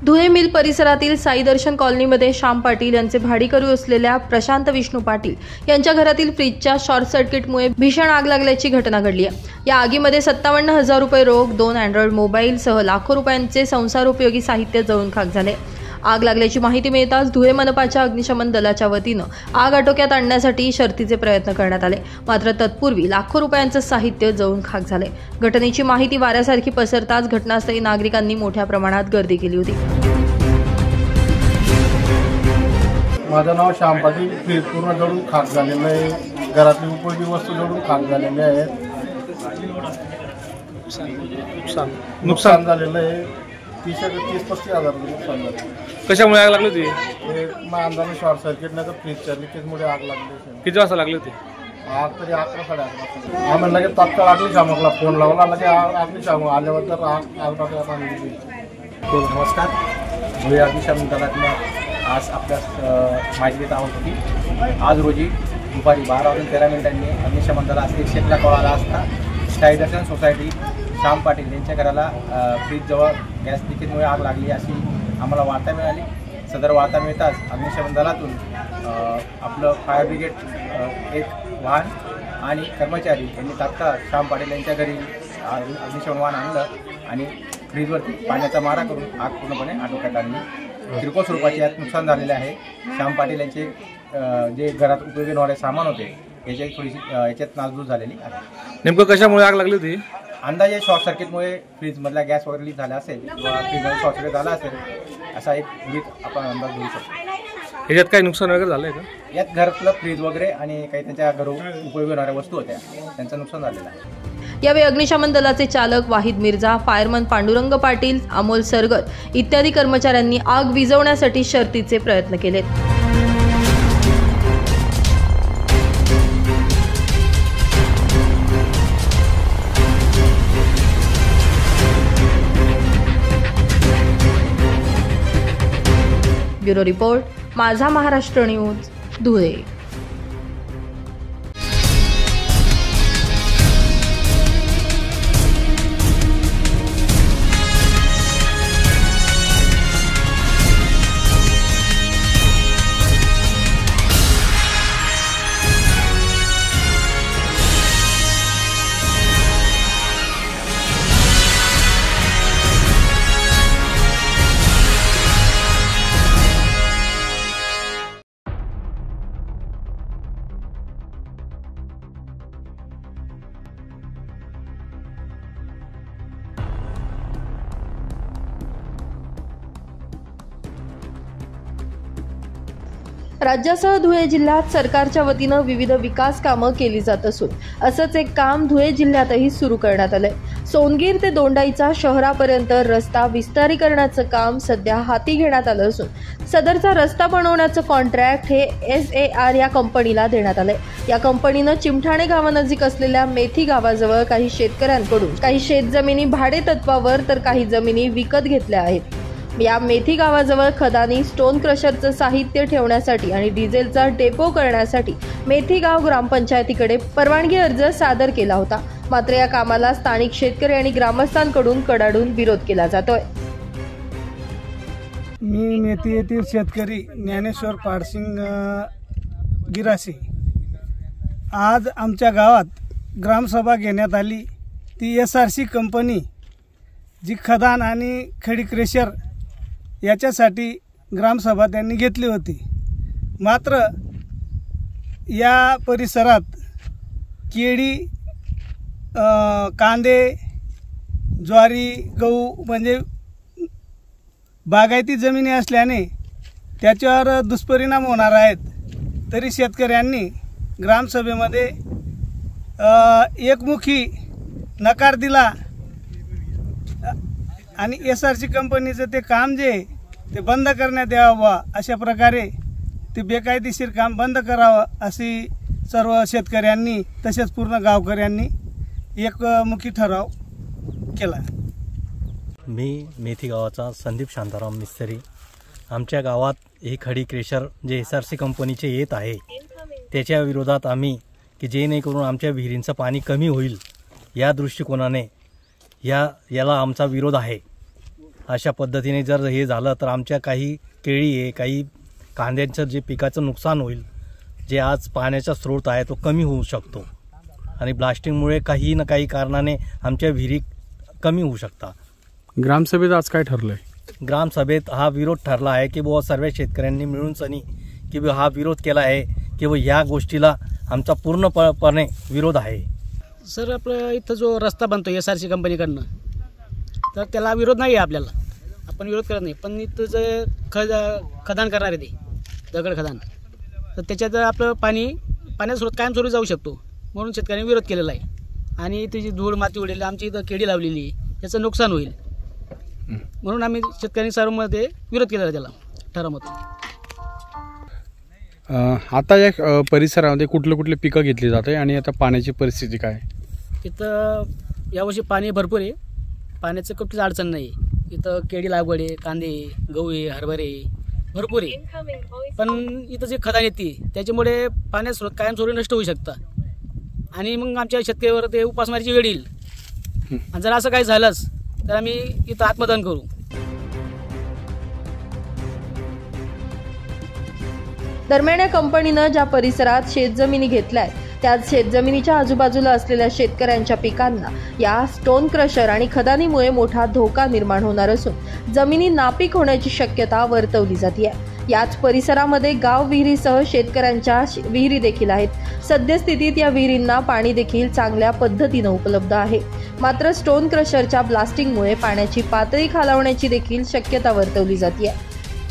Dhule mill परिसरातील साई दर्शन कॉलनीमध्ये श्याम पाटील यांचे भाडेकरू असलेल्या प्रशांत विष्णू पाटील यांच्या घरातील फ्रीजच्या शॉर्ट सर्किटमुळे भीषण आग लागल्याची घटना घडली आहे। या आगीमध्ये 57,000 रुपये रोख, 2 अँड्रॉइड मोबाईलसह लाखो रुपयांचे संसारोपयोगी साहित्य जळून खाक झाले। आग लागल्याची माहिती मिळताच धुळे मनपाच्या अग्निशमन दलाच्या वतीनं आग आटोक्यात आणण्यासाठी शर्थीचे प्रयत्न करण्यात आले, मात्र तत्पूर्वी लाखो रुपयांचं साहित्य जळून खाक झाले। घटनेची माहिती वाऱ्यासारखी पसरताच घटनास्थळी नागरिकांनी मोठ्या प्रमाणात गर्दी केली होती। माझं नाव श्याम पाटील। फ्रीज पूर्ण जळून खाक झालेलं आहे, घरातली उपयोगी वस्तू जळून खाक झालेल्या आहेत, नुकसान झालेलं आहे। 30-35 हजार रुपये नुकसान झालं। कशामुळे आग लागली होती? अंदाजे शॉर्ट सर्किट नाही तर फ्रीजच्या लिकेजमुळे आग लागली। किती वाजता लागली होती आग? तरी 11-11:30 वाजता। आम्ही लगेच तात्काळ अग्निशामकला फोन लावला, लगेच अग्निशामक आल्यावर तर आग आणली। नमस्कार, धुळे अग्निशमन दलातनं आज आपल्यास माहिती देत आहोत की आज रोजी दुपारी 12:13 अग्निशमन दलास 100ला कॉल आला असता साई दर्शन सोसायटी श्याम पाटील यांच्या घराला फ्रीजजवळ गॅस लिकेजमुळे आग लागली अशी आम्हाला वार्ता मिळाली। सदर वार्ता मिळताच अग्निशमन दलातून आपलं फायर ब्रिगेड एक वाहन आणि कर्मचारी यांनी तात्काळ श्याम पाटील यांच्या घरी अग्निशमन वाहन आणलं आणि फ्रीजवरती पाण्याचा मारा करून आग पूर्णपणे आटोक्यात आणली। किरकोळ स्वरूपाचे यात नुकसान झालेले आहे। श्याम पाटील यांचे जे घरात उपयोगी होणारे सामान होते याच्यात नासधूस झालेली आहे। नेमकं कशामुळे आग लागली होती? अंदाजे शॉर्ट सर्किटमुळे फ्रीजमधला गॅस वगैरे लीक झाला असेल किंवा फ्रीजमध्ये शॉर्ट सर्किट झाला असेल असा एक आपण अंदाज घेऊ शकतो। याच्यात काही नुकसान वगैरे झालंय का? यात घरातलं फ्रीज वगैरे आणि काही त्यांच्या घरून उपयोगी होणाऱ्या वस्तू होत्या त्यांचं नुकसान झालेलं आहे। यावेळी अग्निशमन दलाचे चालक वाहिद मिर्झा, फायरमन पांडुरंग पाटील, अमोल सरगर इत्यादी कर्मचाऱ्यांनी आग विझवण्यासाठी शर्थीचे प्रयत्न केलेत। ब्युरो रिपोर्ट, माझा महाराष्ट्र न्यूज, धुळे। राज्यासह धुळे जिल्ह्यात सरकारच्या वतीनं विविध विकास कामं केली जात असून असंच एक काम धुळे जिल्ह्यातही सुरू करण्यात आलंय। सोनगीर ते दोंडाईचा शहरापर्यंत रस्ता विस्तारीकरणाचं काम सध्या हाती घेण्यात आलं असून सदरचा रस्ता बनवण्याचं कॉन्ट्रॅक्ट हे SAR या कंपनीला देण्यात आलंय। या कंपनीनं चिमठाणे गावानजीक असलेल्या मेथी गावाजवळ काही शेतकऱ्यांकडून काही शेतजमिनी भाडे तत्वावर तर काही जमिनी विकत घेतल्या आहेत। या मेथी गावाजवळ खदानी, स्टोन क्रशरचं साहित्य ठेवण्यासाठी आणि डिझेलचा डेपो करण्यासाठी मेथी गाव ग्रामपंचायतीकडे परवानगी अर्ज सादर केला होता, मात्र या कामाला स्थानिक शेतकरी आणि ग्रामस्थांकडून कडाडून विरोध केला जातोय। मी मेथी येथील शेतकरी ज्ञानेश्वर पाडसिंग गिरासी। आज आमच्या गावात ग्रामसभा घेण्यात आली। ती SRC कंपनी जी खदान आणि खडी क्रेशर याच्यासाठी ग्रामसभा त्यांनी घेतली होती, मात्र या परिसरात केळी, कांदे, ज्वारी, गहू म्हणजे बागायती जमिनी असल्याने त्याच्यावर दुष्परिणाम होणार आहेत। तरी शेतकऱ्यांनी ग्रामसभेमध्ये एकमुखी नकार दिला आणि SRC कंपनीचं ते काम जे ते बंद करण्यात यावं, अशा प्रकारे ते बेकायदेशीर काम बंद करावं अशी सर्व शेतकऱ्यांनी तसेच पूर्ण गावकऱ्यांनी एकमुखी ठराव केला। मी मेथी गावाचा संदीप शांताराम मिस्त्री। आमच्या गावात हे खडी क्रेशर जे SRC कंपनीचे येत आहे त्याच्या विरोधात आम्ही की जेणेकरून आमच्या विहिरींचं पाणी कमी होईल या दृष्टिकोनाने याला आमचा विरोध आहे। अशा पद्धतीने जर हे झालं तर आमच्या काही केळी आहे, काही कांद्यांचं जे पिकाचं नुकसान होईल, जे आज पाण्याचा स्रोत आहे तो कमी होऊ शकतो आणि ब्लास्टिंगमुळे काही ना काही कारणाने आमच्या विहिरी कमी होऊ शकतात। ग्रामसभेत आज काय ठरलंय? ग्रामसभेत हा विरोध ठरला आहे की बुवा सर्व शेतकऱ्यांनी मिळून सनी की हा विरोध केला आहे की ह्या गोष्टीला आमचा पूर्णपणे विरोध आहे। सर, आपलं इथं जो रस्ता बनतो SRC कंपनीकडनं, तर त्याला विरोध नाही आहे आपल्याला, आपण विरोध करत नाही, पण इथं जे खदान करणार आहे ते दगड खदान, तर त्याच्यात आपलं पाण्याचा स्रोत कायमस्वरूपी जाऊ शकतो, म्हणून शेतकऱ्यांनी विरोध केलेला आहे। आणि इथे जी धूळ माती उडेल, आमची इथं केळी लावलेली आहे, त्याचं नुकसान होईल, म्हणून आम्ही शेतकऱ्यांनी सर्वमध्ये विरोध केलेला त्याला ठरावमत। आता या परिसरामध्ये कुठले पिकं घेतली जाते आणि आता पाण्याची परिस्थिती काय? इथं यावर्षी पाणी भरपूर आहे, पाण्याचं कुठलीच अडचण नाही। इथं केळी लागवड आहे, कांदे, गहू आहे, हरभरे भरपूर आहे, पण इथं जे खदान येते त्याच्यामुळे पाण्याचा स्रोत कायमस्वरूपी नष्ट होऊ शकतं आणि मग आमच्या शेतकऱ्यावर ते उपासमारीची वेळ येईल। आणि जर असं काही झालंच तर आम्ही इथं आत्मदहन करू। दरम्यान या कंपनीनं ज्या परिसरात शेतजमिनी घेतल्यात त्यात शेतजमिनीच्या आजूबाजूला असलेल्या शेतकऱ्यांच्या पिकांना या स्टोन क्रशर आणि खदानीमुळे मोठा धोका निर्माण होणार असून जमिनी नापीक होण्याची शक्यता वर्तवली जाते। याच परिसरामध्ये गाव विहिरीसह शेतकऱ्यांच्या विहिरी देखील आहेत। सद्यस्थितीत या विहिरींना पाणी देखील चांगल्या पद्धतीने उपलब्ध आहे, मात्र स्टोन क्रशरच्या ब्लास्टिंगमुळे पाण्याची पातळी खालावण्याची देखील शक्यता वर्तवली जाते।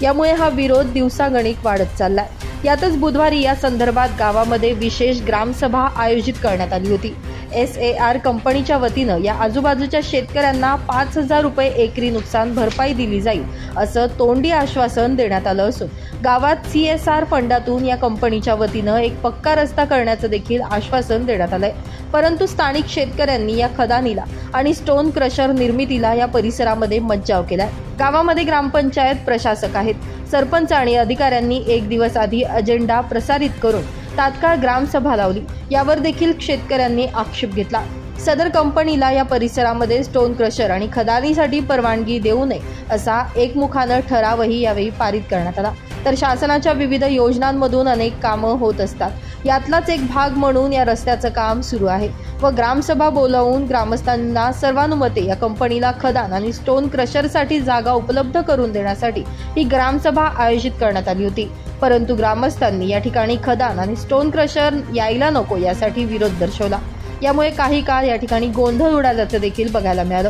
यामुळे हा विरोध दिवसागणिक वाढत चाललाय। यातच बुधवारी या संदर्भात गावामध्ये विशेष ग्रामसभा आयोजित करण्यात आली होती। SAR कंपनीच्या वतीनं या आजूबाजूच्या शेतकऱ्यांना 5,000 रुपये एकरी नुकसान भरपाई दिली जाईल असं तोंडी आश्वासन देण्यात आलं असून गावात CSR फंडातून या कंपनीच्या वतीनं एक पक्का रस्ता करण्याचं देखील आश्वासन देण्यात आलंय। परंतु स्थानिक शेतकऱ्यांनी या खदानीला आणि स्टोन क्रशर निर्मितीला या परिसरामध्ये मज्जाव केलाय। गावामध्ये ग्रामपंचायत प्रशासक आहेत, सरपंच आणि अधिकाऱ्यांनी एक दिवस आधी अजेंडा प्रसारित करून तात्काळ ग्रामसभा लावली। यावर देखील शेतकऱ्यांनी आक्षेप घेतला। सदर कंपनीला या परिसरामध्ये स्टोन क्रशर आणि खदानीसाठी परवानगी देऊ नये असा एकमुखानं ठरावही यावेळी पारित करण्यात आला। तर शासनाच्या विविध योजनांमधून अनेक कामं होत असतात, यातलाच एक भाग म्हणून या रस्त्याचं काम सुरू आहे व ग्रामसभा बोलावून ग्रामस्थांना सर्वानुमते या कंपनीला खदान आणि स्टोन क्रशरसाठी जागा उपलब्ध करून देण्यासाठी ही ग्रामसभा आयोजित करण्यात आली होती। परंतु ग्रामस्थांनी या ठिकाणी खदान आणि स्टोन क्रशर यायला नको यासाठी विरोध दर्शवला। यामुळे काही काळ या ठिकाणी गोंधळ उडाल्याचं देखील बघायला मिळालं।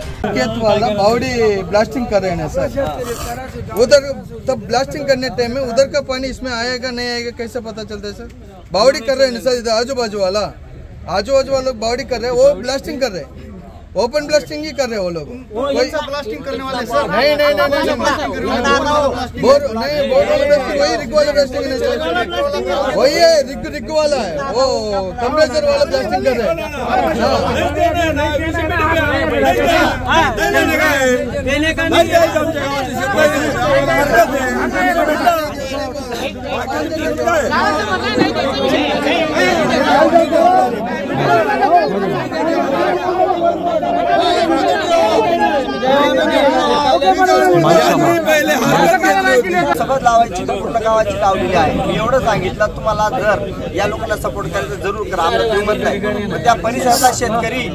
बावड़ी ब्लास्टिंग कर रहे हैं सर, उधर तब ब्लास्टिंग करने टाइम में उधर का पानी इसमें आएगा नहीं आएगा कैसे पता चलता है सर? बावड़ी कर रहे हैं सर, इधर आजू बाजू वाला लोग बावड़ी कर रहे हैं, वो ब्लास्टिंग कर रहे हैं, ओपन ब्लास्टिंग ही कर रहे हैं वो लोग। ब्लास्टिंग करने वाले सर नहीं बोर वाला ब्लास्टिंग वही रिग वाला ब्लास्टिंग नहीं, वही है रिग वाला है, वो कंप्रेसर वाला ब्लास्टिंग कर रहे हैं। सगळं लावायची पूर्ण गावाची लावलेली आहे। मी एवढं सांगितलं तुम्हाला, जर या लोकांना सपोर्ट करायचं जरूर करा, आम्ही म्हणत नाही, पण त्या परिसराचा शेतकरी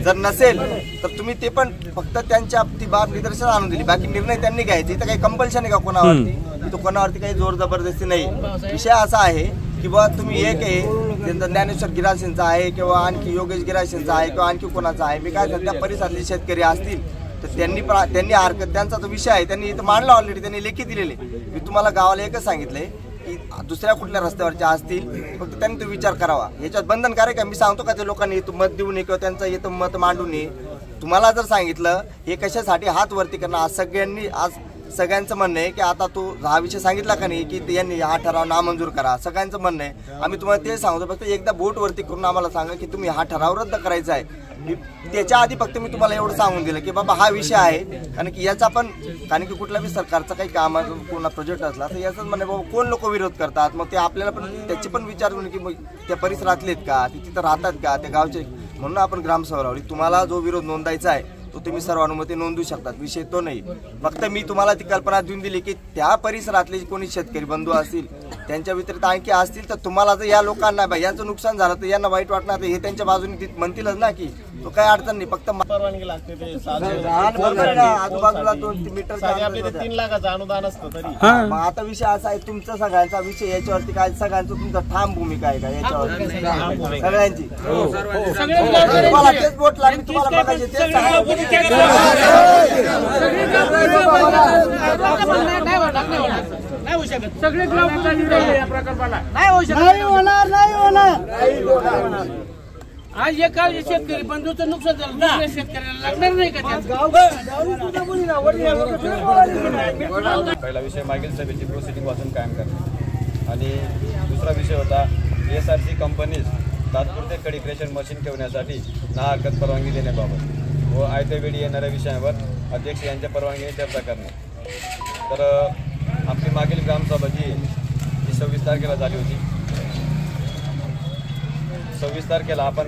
जर नसेल तर तुम्ही ते पण फक्त त्यांच्या बाब निदर्शन आणून दिली, बाकी निर्णय त्यांनी घ्यायचे। इथं काही कंपल्शन आहे का कोणावरती? तो कोणावरती काही जोर जबरदस्ती नाही। विषय असा आहे की बा तुम्ही एक आहे त्यांचा ज्ञानेश्वर गिराशींचा आहे किंवा आणखी योगेश गिराशींचा आहे किंवा आणखी कोणाचा आहे, मी काय त्या परिसरातले शेतकरी असतील तर त्यांनी हरकत, त्यांचा तो विषय आहे त्यांनी इथं मांडला ऑलरेडी, त्यांनी लेखी दिलेले। मी तुम्हाला गावाला एकच सांगितलंय की दुसऱ्या कुठल्या रस्त्यावरच्या असतील फक्त त्यांनी तो विचार करावा। याच्यात बंधनकारक आहे, मी सांगतो का ते लोकांनी इथं मत देऊ नये किंवा त्यांचं इथं मत मांडू नये। तुम्हाला जर सांगितलं हे कशासाठी हात वरती करणं, आज सगळ्यांचं म्हणणं आहे की आता तू हा विषय सांगितला का नाही की यांनी हा ठराव नामंजूर करा, सगळ्यांचं म्हणणं आहे। आम्ही तुम्हाला ते सांगतो, फक्त एकदा बोट वरती करून आम्हाला सांगा की तुम्ही हा ठराव रद्द करायचा आहे। त्याच्या आधी फक्त मी तुम्हाला एवढं सांगून दिलं की बाबा हा विषय आहे, कारण की याचा पण, कारण की कुठला बी सरकारचा काही काम पूर्ण प्रोजेक्ट असला तर याचाच म्हणे बाबा कोण लोक विरोध करतात, मग ते आपल्याला पण त्याची पण विचार की मग त्या परिसरातले आहेत का, ते तिथं राहतात का, त्या गावचे, म्हणून आपण ग्रामसभा लावली। तुम्हाला जो विरोध नोंदायचा आहे तो तुम्ही सर्वानुमते नोंदवू शकतात, विषय तो नाही. फक्त मी तुम्हाला ती कल्पना देऊन दिली की त्या परिसरातले कोणी शेतकरी बंधू असतील, त्यांच्या व्यतिरिक्त आणखी असतील तर तुम्हाला जर या लोकांना यांचं नुकसान झालं तर यांना वाईट वाटणार, तर हे त्यांच्या बाजूने म्हणतीलच ना की तो काय अडचण नाही, फक्त परवानगी लागते. आजूबाजूला 2 मीटर 3 लाखाचं अनुदान असतं तरी. मग आता विषय असा आहे, तुमचा सगळ्यांचा विषय याच्यावरती काय, सगळ्यांचं तुमचं ठाम भूमिका आहे का याच्यावरती सगळ्यांची? तुम्हाला तेच वोट लागली, तुम्हाला बघायचे तेच नाही होऊ शकत. सगळे या प्रकल्पाला नाही होऊ शकत, नाही होणार. आज एका शेतकरी बंधूचं नुकसान झालं, दुसऱ्या शेतकऱ्याला लागणार नाही का? पहिला विषय मागील सभेची प्रोसिडिंग वाचून कायम करणे आणि दुसरा विषय होता SRC कंपनीज तात्पुरते खडी क्रेशर मशीन ठेवण्यासाठी ना हरकत परवानगी देण्याबाबत व आयत्या वेळी येणाऱ्या विषयावर अध्यक्ष यांच्या परवानगीने चर्चा करणे. तर आपली मागील ग्रामसभा जी 26 तारखेला झाली होती, 26 तारखेला आपण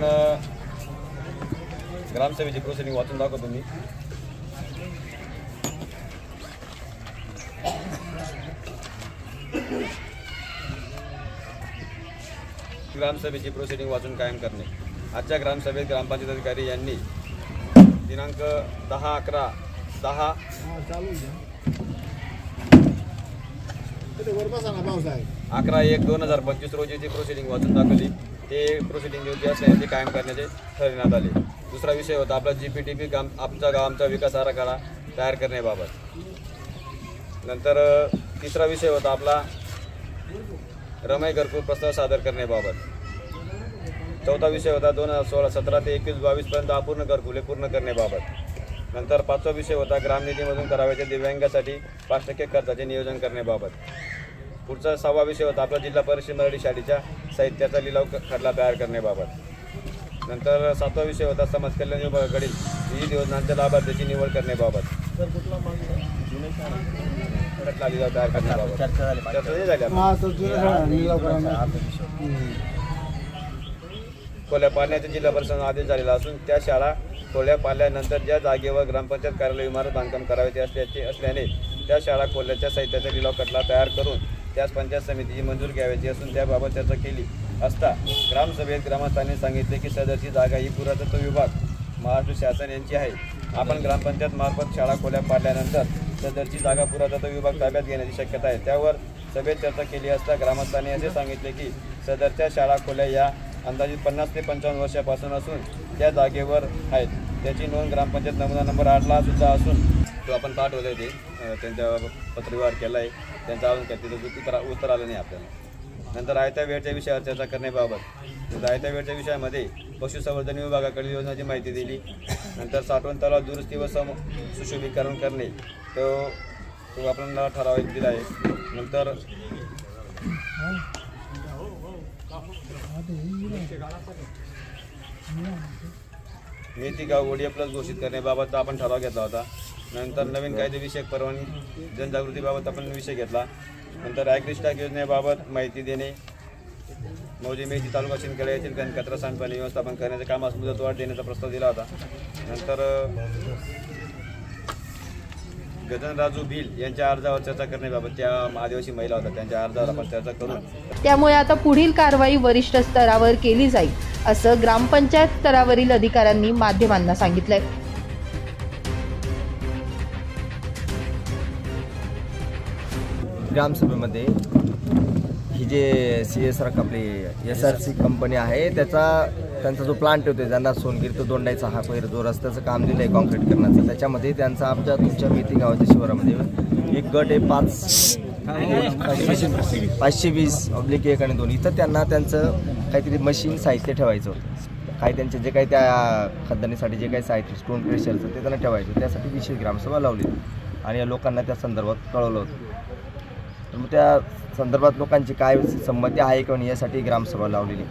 ग्रामसभेची प्रोसिडिंग वाचून दाखवतो मी. ग्रामसभेची प्रोसिडिंग वाचून कायम करणे. आजच्या ग्रामसभेत ग्रामपंचायत अधिकारी यांनी दिनांक 11/1/2025 रोजीची प्रोसिडिंग वाचून दाखवली. ते प्रोसिडिंग योग्य असल्याने ते कायम करण्याचे ठरविण्यात आले. दुसरा विषय होता आपला GPTP आमचा गावांचा विकास आराखडा तयार करण्याबाबत. नंतर तिसरा विषय होता आपला रमाई घरकुल प्रस्ताव सादर करण्याबाबत. चौथा विषय होता 2016-17 ते 21-22 पर्यंत अपूर्ण घरकुले पूर्ण करण्याबाबत. नंतर पाचवा विषय होता ग्रामनिधीमधून करावयाच्या दिव्यांगासाठी 5% खर्चाचे नियोजन करण्याबाबत. पुढचा 6वा विषय होता आपला जिल्हा परिषद मराठी शाळेच्या साहित्याचा लिलाव खटला तयार करण्याबाबत. नंतर 7वा विषय होता समाज कल्याण विभागाकडील विविध योजनांच्या लाभार्थ्याची निवड करण्याबाबत. खटला लिलाव तयार करण्याबाबत खोल्या पाडण्याचा जिल्हा परिषद आदेश झालेला असून त्या शाळा खोल्या पाडल्यानंतर ज्या जागेवर ग्रामपंचायत कार्यालय इमारत बांधकाम करावयाचे असल्याने त्या शाळा खोल्याच्या साहित्याचा लिलाव खटला तयार करून त्यास पंचायत समितीची मंजूर घ्यावयाची असून त्याबाबत चर्चा केली असता ग्रामसभेत ग्रामस्थांनी सांगितले की सदरची जागा ही पुरातत्व विभाग महाराष्ट्र शासन यांची आहे. आपण ग्रामपंचायत मार्फत शाळा खोल्या पाडल्यानंतर सदरची जागा पुरातत्व विभाग ताब्यात घेण्याची शक्यता आहे. त्यावर सभेत चर्चा केली असता ग्रामस्थांनी असे सांगितले की सदरच्या शाळा खोल्या या अंदाजित 50 ते 55 वर्षापासून असून त्या जागेवर आहेत. त्याची नोंद ग्रामपंचायत नमुना नंबर 8ला सुद्धा असून तो आपण पाठवलं आहे. ते त्यांच्या पत्रव्यवहार केला आहे, त्यांचा अजून काय तिथं उत्तर आलं नाही आपल्याला. नंतर आयत्या वेळच्या विषयावर चर्चा करण्याबाबत आयत्या वेळच्या विषयामध्ये पशुसंवर्धन विभागाकडील योजनाची माहिती दिली. नंतर साठवण तलाव दुरुस्ती व सुशोभीकरण करणे तो आपल्याला ठराव दिला आहे. नंतर मेथी गाव ODA+ घोषित करण्याबाबत आपण ठराव घेतला होता. नंतर नवीन कायदेविषयक परवानगी जनजागृतीबाबत आपण विषय घेतला. नंतर ॲग्रिस्टॅक योजनेबाबत माहिती देणे, मौजे मेथी तालुका शिंदखेडा येथील घनकचरा सांडपाणी व्यवस्थापन करण्याचे कामास मुदतवाढ देण्याचा प्रस्ताव दिला होता. नंतर गगनराजू भिल यांच्या अर्जावर चर्चा करण्याबाबत, त्या आदिवासी महिला होत्या त्यांच्या अर्जावर आपण चर्चा करू. त्यामुळे आता पुढील कारवाई वरिष्ठ स्तरावर केली जाईल असं ग्रामपंचायत स्तरावरील अधिकाऱ्यांनी माध्यमांना सांगितलंय. ग्रामसभेमध्ये ही जे CSR आपली SRC कंपनी आहे त्यांचा जो प्लांट होते ज्यांना सोनगीर तो दोंडाईचा हा पहिला जो रस्त्याचं काम दिलं आहे कॉन्क्रीट करण्याचं, त्याच्यामध्ये त्यांचा आमच्या तुमच्या मेथी गावाच्या शिवारामध्ये एक गट आहे 520/1 आणि 2 इथं त्यांना त्यांचं काहीतरी मशीन साहित्य ठेवायचं होतं. काही त्यांचे जे काही त्या खदानीसाठी जे काही साहित्य स्टोन क्रेशरचं ते त्यांना ठेवायचं, त्यासाठी विशेष ग्रामसभा लावली आणि या लोकांना त्या संदर्भात कळवलं होतं. तर मग त्या संदर्भात लोकांची काय संमती आहे किंवा यासाठी ग्रामसभा लावलेली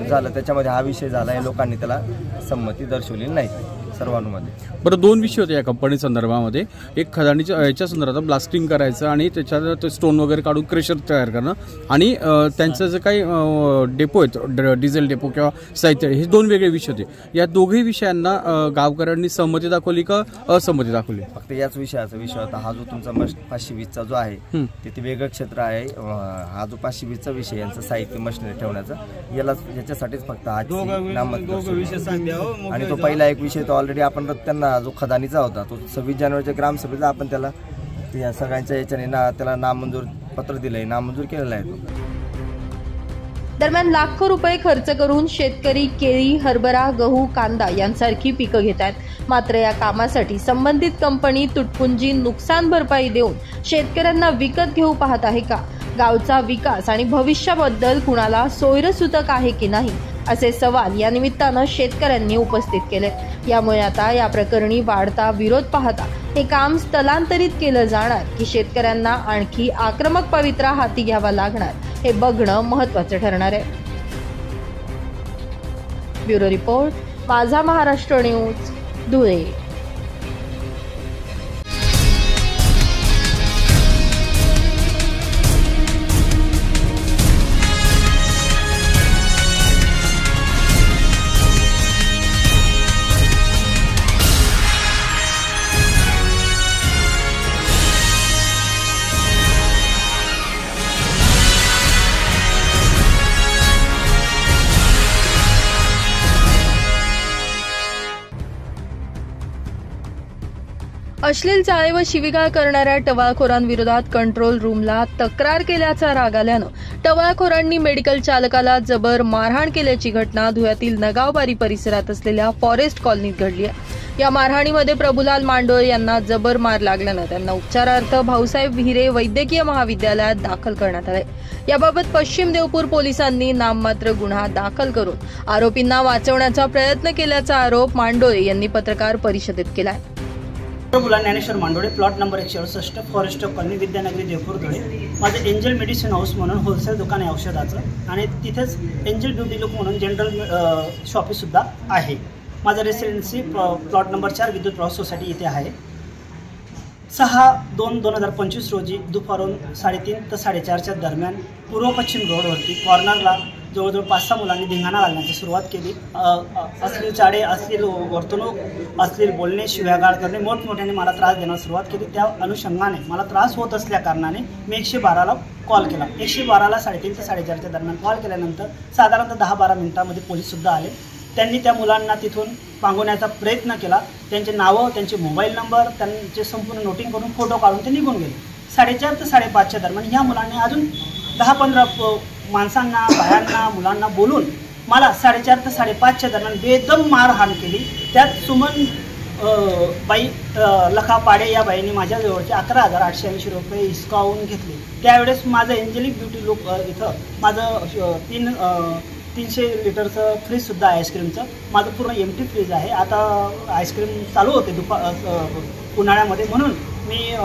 झालं. त्याच्यामध्ये हा विषय झाला, या लोकांनी त्याला संमती दर्शवलेली नाही. सर्वांमध्ये. बरं, 2 विषय होते या कंपनी संदर्भामध्ये. एक खदानीच्या याच्या संदर्भात ब्लास्टिंग करायचं आणि त्याच्यात स्टोन वगैरे काढून क्रेशर तयार करणं आणि त्यांचं जे काही डेपो आहेत डिझेल डेपो किंवा साहित्य, हे 2 वेगळे विषय होते. या दोघेही विषयांना गावकऱ्यांनी सहमती दाखवली का असहमती दाखवली? फक्त याच विषयाचा विषय होता. हा जो तुमचा 520चा जो आहे ते वेगळं क्षेत्र आहे. हा जो 520चा विषय यांचं साहित्य मशिनरी ठेवण्याचा, याच्यासाठीच फक्त आणि तो पहिला एक विषय तो ऑलरेडी आपण त्यांना जो खदानीचा होता तो 26 जानेवारीच्या ग्रामसभेला आपण त्याला या सगळ्यांच्या याच्याने त्याला नामंजूर पत्र दिलंय, नामंजूर केलेलं आहे तो. दरम्यान लाखो रुपये खर्च करून शेतकरी केळी, हरभरा, गहू, कांदा यांसारखी पिकं घेत आहेत. मात्र या कामासाठी संबंधित कंपनी तुटपुंजी नुकसान भरपाई देऊन शेतकऱ्यांना विकत घेऊ पाहत आहे का? गावचा विकास आणि भविष्याबद्दल कुणाला सोयरसूतक आहे की नाही, असे सवाल या निमित्तानं शेतकऱ्यांनी उपस्थित केले. यामुळे आता या प्रकरणी वाढता विरोध पाहता हे काम स्थलांतरित केलं जाणार की शेतकऱ्यांना आणखी आक्रमक पवित्रा हाती घ्यावा लागणार, हे बघणं महत्त्वाचं ठरणार आहे. ब्युरो रिपोर्ट, माझा महाराष्ट्र न्यूज, धुळे. अश्लील चाळे व शिवीगाळ करणाऱ्या टवाळखोरांविरोधात कंट्रोल रूमला तक्रार केल्याचा राग आल्यानं टवाळखोरांनी मेडिकल चालकाला जबर मारहाण केल्याची घटना धुळ्यातील नगावबारी परिसरात असलेल्या फॉरेस्ट कॉलनीत घडली आहे. या मारहाणीमध्ये प्रभुलाल मांडोळे यांना जबर मार लागल्यानं त्यांना उपचारार्थ भाऊसाहेब विहिरे वैद्यकीय महाविद्यालयात दाखल करण्यात आले. याबाबत पश्चिम देवपूर पोलिसांनी नाममात्र गुन्हा दाखल करून आरोपींना वाचवण्याचा प्रयत्न केल्याचा आरोप मांडोळे यांनी पत्रकार परिषदेत केला. Prabhulal Dnyaneshwar Mandole, plot number 168, forest colony, Vidyanagari, Deopur, Dhule. माझं एंजल मेडिसिन हाऊस म्हणून होलसेल दुकान आहे औषधाचं आणि तिथेच एंजल ब्युटी लुक म्हणून जनरल शॉपीसुद्धा आहे. माझं रेसिडेन्सी प्लॉट नंबर 4 विद्युत प्रवास सोसायटी इथे आहे. 6/2/2025 रोजी दुपारून 3:30 ते 4:30च्या दरम्यान पूर्व पश्चिम रोडवरती कॉर्नरला जवळजवळ 5-6 मुलांनी धिंगाणा घालण्याची सुरुवात केली. अश्लील चाळे, अश्लील वर्तणूक, अश्लील बोलणे, शिव्यागाळ करणे, मोठमोठ्याने मला त्रास देण्यास सुरुवात केली. त्या अनुषंगाने मला त्रास होत असल्या कारणाने मी 112ला कॉल केला. 112ला 3:30 ते 4:30च्या दरम्यान कॉल केल्यानंतर साधारणतः 10-12 मिनिटांमध्ये पोलीससुद्धा आले. त्यांनी त्या मुलांना तिथून पांगवण्याचा प्रयत्न केला. त्यांचे नावं, त्यांचे मोबाईल नंबर, त्यांचे संपूर्ण नोटिंग करून फोटो काढून ते निघून गेले. 4:30 ते 5:30च्या दरम्यान ह्या मुलांनी अजून 10-15 माणसांना, बायांना, मुलांना बोलून मला 4:30 ते 5:30च्या दरम्यान बेदम मारहाण केली. त्यात सुमन बाई लखापाडे या बाईंनी माझ्याजवळचे 11,880 रुपये हिसकावून घेतले. त्यावेळेस माझं एंजेलिक ब्युटी लुक इथं माझं 300 लिटरचं फ्रीजसुद्धा आहे आईस्क्रीमचं. माझं पूर्ण एम्प्टी फ्रीज आहे. आता आईस्क्रीम चालू होते उन्हाळ्यामध्ये, म्हणून मी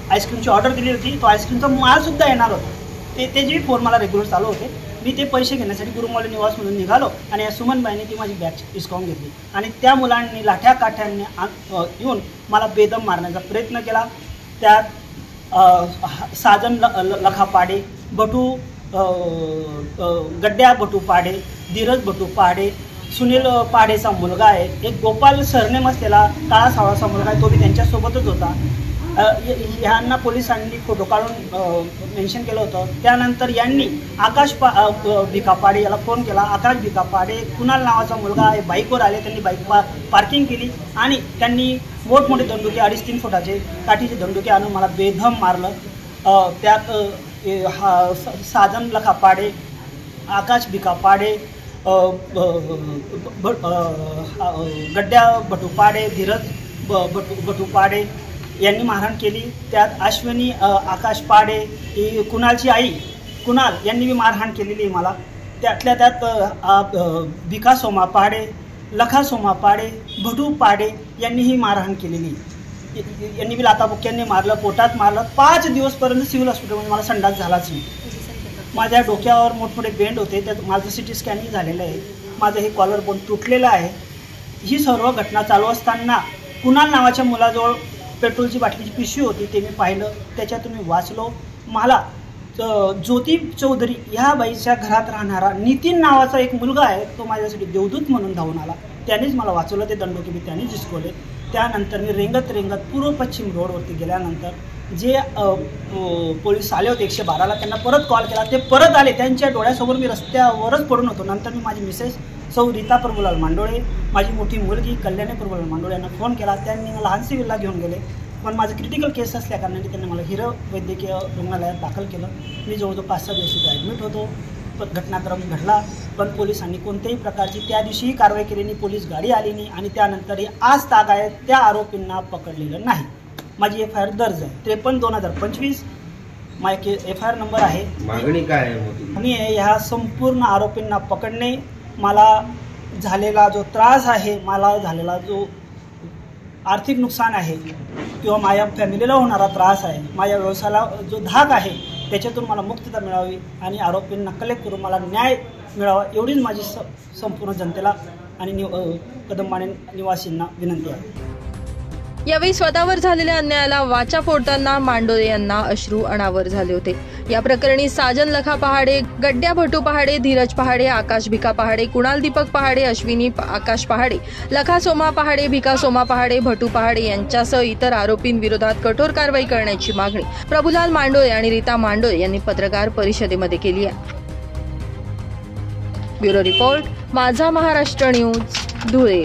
आईस्क्रीमची ऑर्डर दिली होती. तो आईस्क्रीमचा मालसुद्धा येणार होता. ते जे फोन मला रेग्युलर चालू होते. मी ते पैसे घेण्यासाठी गुरुमौली निवासमधून निघालो आणि या सुमनबाईंनी ती माझी बॅग हिसकावून घेतली आणि त्या मुलांनी लाठ्या काठ्यांनी येऊन मला बेदम मारण्याचा प्रयत्न केला. त्यात साजन लखापाडे, बटू गड्ड्या बटू पाडे, धीरज बटू पाडे, सुनील पाडेचा मुलगा आहे. एक गोपाल सरनेम असलेला काळा सावळाचा मुलगा आहे, तो बी त्यांच्यासोबतच होता. ह्यांना पोलिसांनी फोटो काढून मेन्शन केलं होतं. त्यानंतर यांनी आकाश भिकापाडे याला फोन केला. आकाश भिकापाडे कुणाल नावाचा मुलगा आहे, बाईकवर आले. त्यांनी बाईक पार्किंग केली आणि त्यांनी मोठमोठे दंडुके 2.5-3 फुटाचे काठीचे दंडुके आणून मला बेधम मारलं. त्यात साजन लखापाडे, आकाश भिकापाडे, गड्ड्या बटुपाडे, धीरज बटुपाडे यांनी मारहाण केली. त्यात अश्विनी आकाश पाडे, ही कुणालची आई कुणाल यांनी बी मारहाण केलेली आहे मला. त्यातल्या त्यात भिका सोमा पाडे, लखा सोमा पाडे, भटू पाडे यांनीही मारहाण केलेली. यांनी बी लाताबुक्यांनी मारलं, पोटात मारलं. 5 दिवसपर्यंत सिव्हिल हॉस्पिटलमध्ये मला संडास झालाच नाही. माझ्या डोक्यावर मोठमोठे बेंड होते. त्यात माझं CT स्कॅनही झालेलं आहे. माझं हे कॉलर बोन तुटलेलं आहे. ही सर्व घटना चालू असताना कुणाल नावाच्या मुलाजवळ पेट्रोलची बाटलीची पिशवी होती, ते मी पाहिलं, त्याच्यातून मी वाचलो. मला ज्योती चौधरी ह्या बाईच्या घरात राहणारा नितीन नावाचा एक मुलगा आहे, तो माझ्यासाठी देवदूत म्हणून धावून आला. त्यानेच मला वाचवलं. ते दंडोके मी त्याने जिसकवले. त्यानंतर मी रेंगत पूर्व पश्चिम रोडवरती गेल्यानंतर जे पोलीस आले होते 112ला, त्यांना परत कॉल केला. ते परत आले. त्यांच्या डोळ्यासमोर मी रस्त्यावरच पडून होतो. नंतर मी माझी मिसेस सौ रीता प्रभुलाल मांडोळे, माझी मोठी मुलगी कल्याणी प्रभुलाल मांडोळे यांना फोन केला. त्यांनी मला लहान सिव्हिलला घेऊन गेले, पण माझं क्रिटिकल केस असल्याकारणाने त्यांनी मला हिरं वैद्यकीय रुग्णालयात दाखल केलं. मी जवळजवळ 5-6 दिवस इथे ॲडमिट होतो. पण घटनाक्रम घडला, पण पोलिसांनी कोणत्याही प्रकारची त्या दिवशीही कारवाई केली नाही. पोलीस गाडी आली नाही आणि त्यानंतरही आज तागायत त्या आरोपींना पकडलेलं नाही. माझी FIR दर्ज आहे 53/2025. माझे FIR नंबर आहे. मागणी काय आहे? मी ह्या संपूर्ण आरोपींना पकडणे, मला झालेला जो त्रास आहे, मला झालेला जो आर्थिक नुकसान आहे किंवा माझ्या फॅमिलीला होणारा त्रास आहे, माझ्या व्यवसायाला जो धाक आहे, त्याच्यातून मला मुक्तता मिळावी आणि आरोपींना कलेक्ट करून मला न्याय मिळावा, एवढीच माझी संपूर्ण जनतेला आणि कदमवाडी निवासींना विनंती आहे. यावेळी स्वतःवर झालेल्या अन्यायाला वाचा फोडताना मांडोळे यांना अश्रू अनावर झाले होते. या प्रकरणी साजन लखा पहाडे, गड्ड्या भटू पहाडे, धीरज पहाडे, आकाश भिका पहाडे, कुणाल दीपक पहाडे, अश्विनी आकाश पहाडे, लखा सोमा पहाडे, भिका सोमा पहाडे, भटू पहाडे यांच्यासह इतर आरोपींविरोधात कठोर कारवाई करण्याची मागणी प्रभुलाल मांडोळे आणि रीता मांडोळे यांनी पत्रकार परिषदेमध्ये केली आहे. ब्युरो रिपोर्ट, माझा महाराष्ट्र न्यूज, धुळे.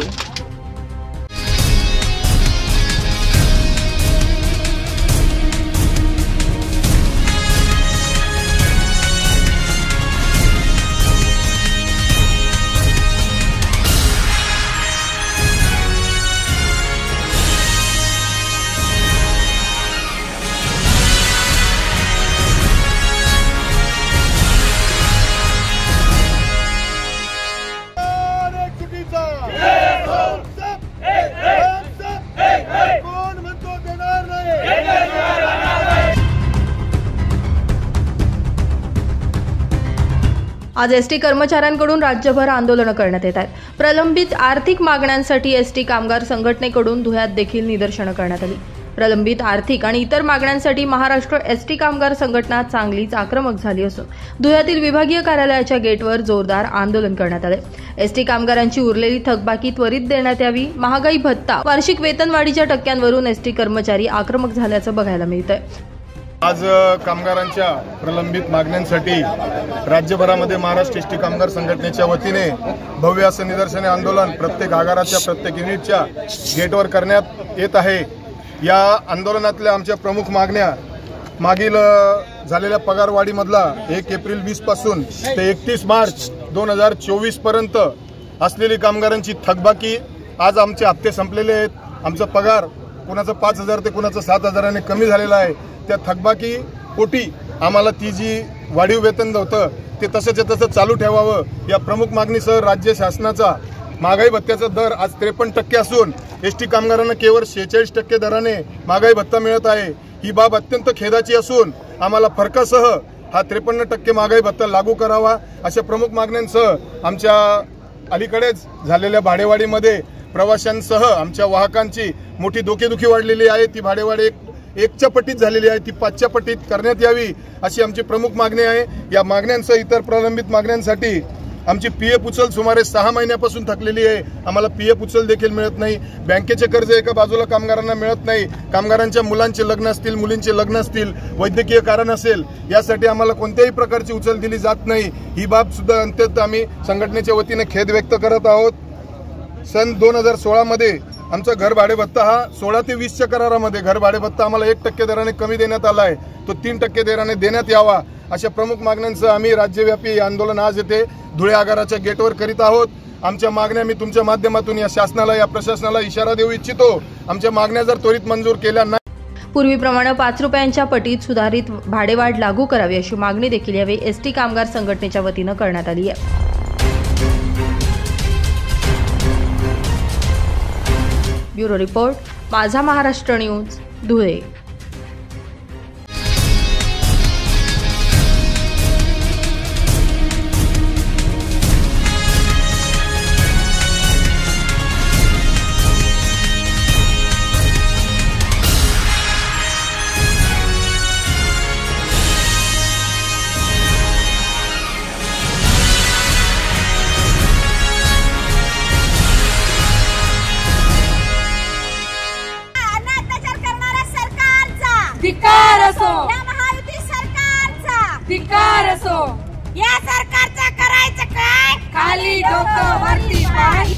आज एसटी कर्मचाऱ्यांकडून राज्यभर आंदोलनं करण्यात येत आहेत. प्रलंबित आर्थिक मागण्यांसाठी एसटी कामगार संघटनेकडून धुळ्यात देखील निदर्शनं करण्यात आली. प्रलंबित आर्थिक आणि इतर मागण्यांसाठी महाराष्ट्र एसटी कामगार संघटना चांगलीच आक्रमक झाली असून धुळ्यातील विभागीय कार्यालयाच्या गेटवर जोरदार आंदोलन करण्यात आले. एसटी कामगारांची उरलेली थकबाकी त्वरित देण्यात यावी, महागाई भत्ता, वार्षिक वेतनवाढीच्या टक्क्यांवरून एसटी कर्मचारी आक्रमक झाल्याचं बघायला मिळतंय. आज कामगारांच्या प्रलंबित मागण्यांसाठी राज्यभरामध्ये महाराष्ट्र एसटी कामगार संघटनेच्या वतीने भव्य असं निदर्शने आंदोलन प्रत्येक आगाराच्या प्रत्येक युनिटच्या गेटवर करण्यात येत आहे. या आंदोलनातल्या आमच्या प्रमुख मागण्या मागील झालेल्या पगारवाढीमधला 1 एप्रिल 20 पासून ते 31 मार्च 2024 पर्यंत असलेली कामगारांची थकबाकी, आज आमचे हप्ते संपलेले आहेत. आमचा पगार कुणाचं 5,000 ते कुणाचं 7,000ने कमी झालेला आहे. त्या थकबाकी पोटी आम्हाला ती जी वाढीव वेतन होतं ते तसंच तसं चालू ठेवावं, या प्रमुख मागणीसह राज्य शासनाचा महागाई भत्त्याचा दर आज 53% असून एसटी कामगारांना केवळ 46% दराने महागाई भत्ता मिळत आहे. ही बाब अत्यंत खेदाची असून आम्हाला फरकासह हा 53% महागाई भत्ता लागू करावा, अशा प्रमुख मागण्यांसह आमच्या अलीकडेच झालेल्या भाडेवाढीमध्ये प्रवाशांसह आमच्या वाहकांची मोठी डोकेदुखी वाढलेली आहे. ती भाडेवाढी 1च्या पटीत झालेली आहे, ती 5च्या पटीत करण्यात यावी, अशी आमची प्रमुख मागणी आहे. या मागण्यांसह इतर प्रलंबित मागण्यांसाठी आमची PF उचल सुमारे 6 महिन्यापासून थकलेली आहे. आम्हाला PF उचल देखील मिळत नाही. बँकेचे कर्ज एका बाजूला कामगारांना मिळत नाही. कामगारांच्या मुलांचे लग्न असतील, मुलींचे लग्न असतील, वैद्यकीय कारण असेल, यासाठी आम्हाला कोणत्याही प्रकारची उचल दिली जात नाही. ही बाब सुद्धा अत्यंत आम्ही संघटनेच्या वतीने खेद व्यक्त करत आहोत. सन 2016 मध्ये आमचा घर भाडे भत्ता हा 16 ते 20च्या करारामध्ये घर भाडे भत्ता आम्हाला 1% दराने कमी देण्यात आला आहे. तो 3% दराने देण्यात यावा, अशा प्रमुख मागण्यांसह आम्ही राज्यव्यापी आंदोलन आज येथे धुळे आगाराच्या गेटवर करीत आहोत. आमच्या मागण्या मी तुमच्या माध्यमातून या शासनाला, या प्रशासनाला इशारा देऊ इच्छितो. आमच्या मागण्या जर त्वरित मंजूर केल्या नाही, पूर्वीप्रमाणे 5 रुपयांच्या पटीत सुधारित भाडेवाढ लागू करावी अशी मागणी देखील यावेळी एसटी कामगार संघटनेच्या वतीनं करण्यात आली आहे. ब्युरो रिपोर्ट, माझा महाराष्ट्र न्यूज, धुळे. धिक्कार असो, या महायुती सरकारचा धिक्कार असो, या सरकारचं करायचं काय, खाली डोकं वरती पाय.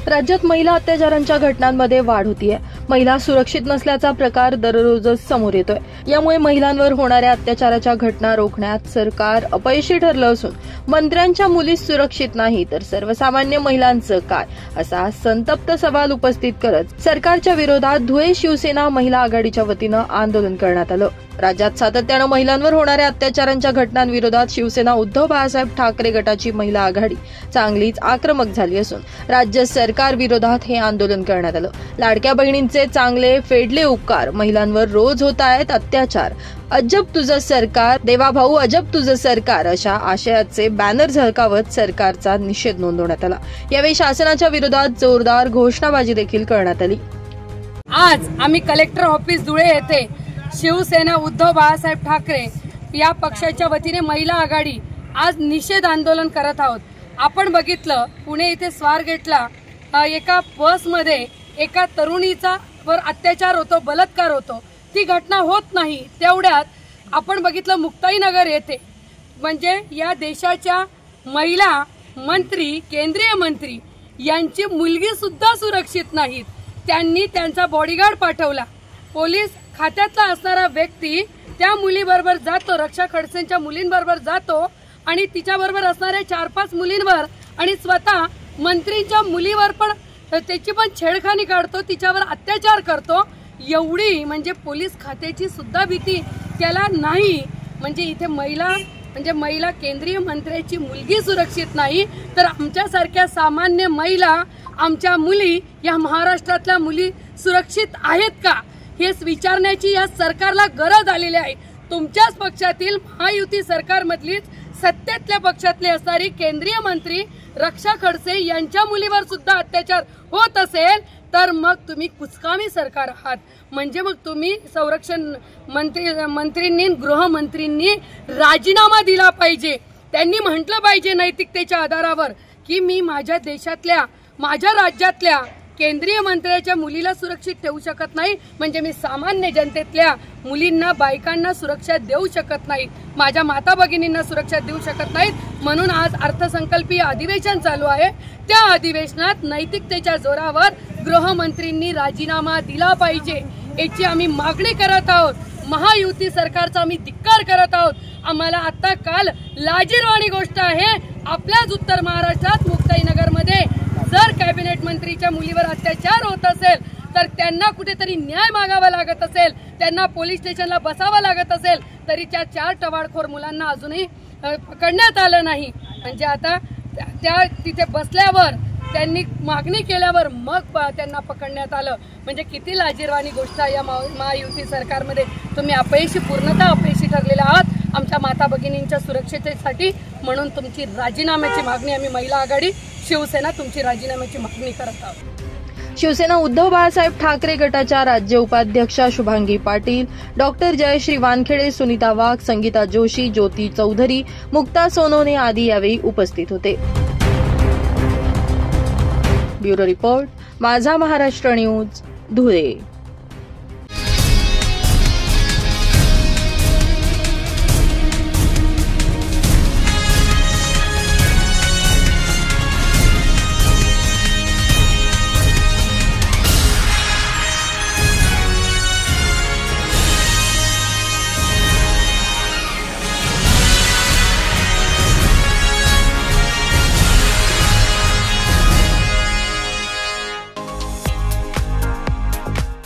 राज्यात महिला अत्याचारांच्या घटनांमध्ये वाढ होतीये. महिला सुरक्षित नसल्याचा प्रकार दररोजच समोर येतोय. यामुळे महिलांवर होणाऱ्या अत्याचाराच्या घटना रोखण्यात सरकार अपयशी ठरलं असून मंत्र्यांच्या मुली सुरक्षित नाही तर सर्वसामान्य महिलांचं काय, असा संतप्त सवाल उपस्थित करत सरकारच्या विरोधात धुळे शिवसेना महिला आघाडीच्या वतीनं आंदोलन करण्यात आलं. राज्यात सातत्यानं महिलांवर होणाऱ्या अत्याचारांच्या घटनांविरोधात शिवसेना उद्धव बाळासाहेब ठाकरे गटाची महिला आघाडी चांगलीच आक्रमक झाली असून राज्य सरकार विरोधात हे आंदोलन करण्यात आलं. लाडक्या बहिणींचे चांगले फेडले उपकार, महिलांवर रोज होत आहेत अत्याचार, अजब तुझं सरकार, देवाभाऊ अजब तुझं सरकार अशा आशयाचे बॅनर झळकावत सरकारचा निषेध नोंदवण्यात आला. यावेळी शासनाच्या विरोधात जोरदार घोषणाबाजी देखील करण्यात आली. आज आम्ही कलेक्टर ऑफिस धुळे येथे शिवसेना उद्धव बाळासाहेब ठाकरे या पक्षाच्या वतीने महिला आघाडी आज निषेध आंदोलन करत आहोत. आपण बघितलं पुणे इथे स्वारगेटला एका बसमध्ये एका तरुणीचा वर अत्याचार होतो, बलात्कार होतो, ती घटना होत नाही. तेवढ्यात आपण बघितलं मुक्ताईनगर येथे म्हणजे या देशाच्या महिला मंत्री, केंद्रीय मंत्री यांची मुलगी सुद्धा सुरक्षित नाहीत. त्यांनी त्यांचा बॉडीगार्ड पाठवला. पोलीस खात्यातला असणारा व्यक्ती त्या मुलीबरोबर जातो, रक्षा खडसेंच्या मुलींबरोबर जातो आणि तिच्याबरोबर असणाऱ्या 4-5 मुलींवर आणि स्वतः मंत्रींच्या मुलीवर पण त्याची पण छेडखानी काढतो, तिच्यावर अत्याचार करतो. एवढी म्हणजे पोलीस खात्याची सुद्धा भीती त्याला नाही. म्हणजे इथे महिला केंद्रीय मंत्र्याची मुलगी सुरक्षित नाही तर आमच्यासारख्या सामान्य महिला, आमच्या मुली, या महाराष्ट्रातल्या मुली सुरक्षित आहेत का हे विचारण्याची या सरकारला गरज आलेली आहे. तुमच्याच पक्षातील महायुती सरकारमधलीच सत्तेतल्या पक्षातले असणारी केंद्रीय मंत्री रक्षा खडसे यांच्या मुलीवर सुद्धा अत्याचार होत असेल तर मग तुम्ही कुचकामी सरकार आहात. म्हणजे मग तुम्ही संरक्षण मंत्रींनी, गृहमंत्रींनी राजीनामा दिला पाहिजे. त्यांनी म्हटलं पाहिजे नैतिकतेच्या आधारावर की मी माझ्या देशातल्या, माझ्या राज्यातल्या केंद्रीय मंत्र्याच्या मुलीला सुरक्षित ठेवू शकत नाही, म्हणजे मी सामान्य जनतेतल्या मुलींना, बायकांना सुरक्षा देऊ शकत नाही, माझ्या माता भगिनींना सुरक्षा देऊ शकत नाहीत. म्हणून आज अर्थसंकल्पीय अधिवेशन चालू आहे. त्या अधिवेशनात नैतिकतेच्या जोरावर गृहमंत्रींनी राजीनामा दिला पाहिजे याची आम्ही मागणी करत आहोत. महायुती सरकारचा आम्ही धिक्कार करत आहोत. आम्हाला आता काल लाजिरवाणी गोष्ट आहे, आपल्याच उत्तर महाराष्ट्रात मुक्ताईनगरमध्ये जर कॅबिनेट मंत्रीच्या मुलीवर अत्याचार होत असेल तर त्यांना कुठेतरी न्याय मागावा लागत असेल, त्यांना पोलीस स्टेशनला बसावं लागत असेल तरी त्या 4 टवाळखोर मुलांना अजूनही पकडण्यात आलं नाही. म्हणजे आता त्या तिथे बसल्यावर त्यांनी मागणी केल्यावर मग त्यांना पकडण्यात आलं. म्हणजे किती लाजिरवाणी गोष्ट आहे. या महायुती सरकारमध्ये तुम्ही पूर्णतः अपयशी ठरलेले आहात आमच्या माता भगिनींच्या सुरक्षेसाठी. म्हणून तुमची राजीनाम्याची मागणी आम्ही महिला आघाडी शिवसेना तुमची राजीनाम्याची मागणी करत आहोत. शिवसेना उद्धव बाळासाहेब ठाकरे गटाच्या राज्य उपाध्यक्षा शुभांगी पाटील, डॉक्टर जयश्री वानखेडे, सुनीता वाघ, संगीता जोशी, ज्योती चौधरी, मुक्ता सोनोने आदी यावेळी उपस्थित होते. ब्युरो रिपोर्ट, माझा महाराष्ट्र न्यूज, धुळे.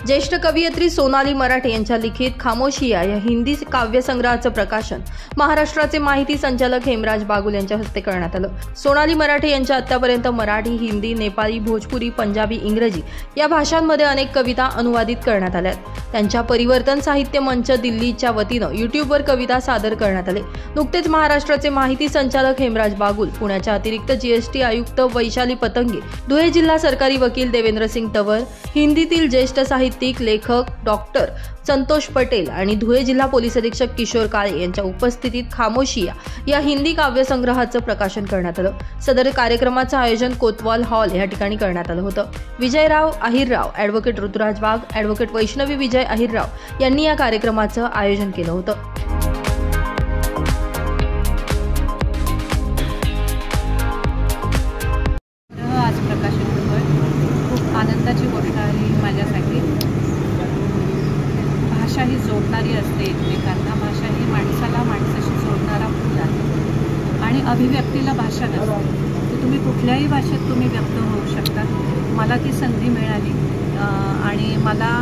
ज्येष्ठ कवयित्री सोनाली मराठे यांच्या लिखित खामोशिया या हिंदी काव्यसंग्रहाचं प्रकाशन महाराष्ट्राचे माहिती संचालक हेमराज बागुल यांच्या हस्ते करण्यात आलं. सोनाली मराठे यांच्या आतापर्यंत मराठी, हिंदी, नेपाळी, भोजपुरी, पंजाबी, इंग्रजी या भाषांमध्ये अनेक कविता अनुवादित करण्यात आल्या. त्यांच्या परिवर्तन साहित्य मंच दिल्लीच्या वतीनं युट्यूबवर कविता सादर करण्यात आले. नुकतेच महाराष्ट्राचे माहिती संचालक हेमराज बागुल, पुण्याच्या अतिरिक्त जीएसटी आयुक्त वैशाली पतंगे, धुळे जिल्हा सरकारी वकील देवेंद्र सिंग तंवर, हिंदीतील ज्येष्ठ साहित्य साहित्यिक, लेखक डॉक्टर संतोष पटेल आणि धुळे जिल्हा पोलीस अधीक्षक किशोर काळे यांच्या उपस्थितीत खामोशिया या हिंदी काव्यसंग्रहाचं प्रकाशन करण्यात आलं। सदर कार्यक्रमाचं आयोजन कोतवाल हॉल या ठिकाणी करण्यात आलं होतं। विजयराव अहिरराव, ॲडव्होकेट ऋतुराज वाघ, ॲडव्होकेट वैष्णवी विजय अहिरराव यांनी या कार्यक्रमाचं आयोजन केलं होतं। आज प्रकाशित होतोय, खूप आनंदाची गोष्ट आहे माझ्यासाठी। भाषा ही जोडणारी असते एकमेकांना, भाषा ही माणसाला माणसाशी जोडणारा पूल आहे आणि अभिव्यक्तीला भाषा नसते, तर तुम्ही कुठल्याही भाषेत तुम्ही व्यक्त होऊ शकता। मला ती संधी मिळाली आणि मला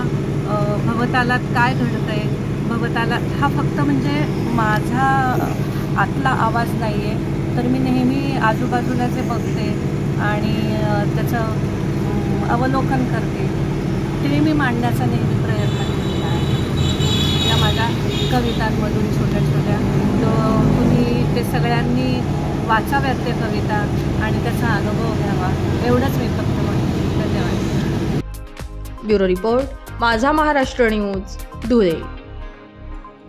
भवतालात काय घडतंय, भवतालात हा फक्त म्हणजे माझा आतला आवाज नाही आहे, तर मी नेहमी आजूबाजूला जे बघते आणि त्याचं अवलोकन करते ते मी मांडण्याचा नेहमी प्रयत्न केलेला आहे या माझ्या कवितांमधून छोट्या छोट्या। तुम्ही ते सगळ्यांनी वाचाव्यात ते कविता आणि त्याचा अनुभव घ्यावा, एवढंच मी फक्त म्हणते। धन्यवाद। ब्युरो रिपोर्ट, माझा महाराष्ट्र न्यूज, धुळे।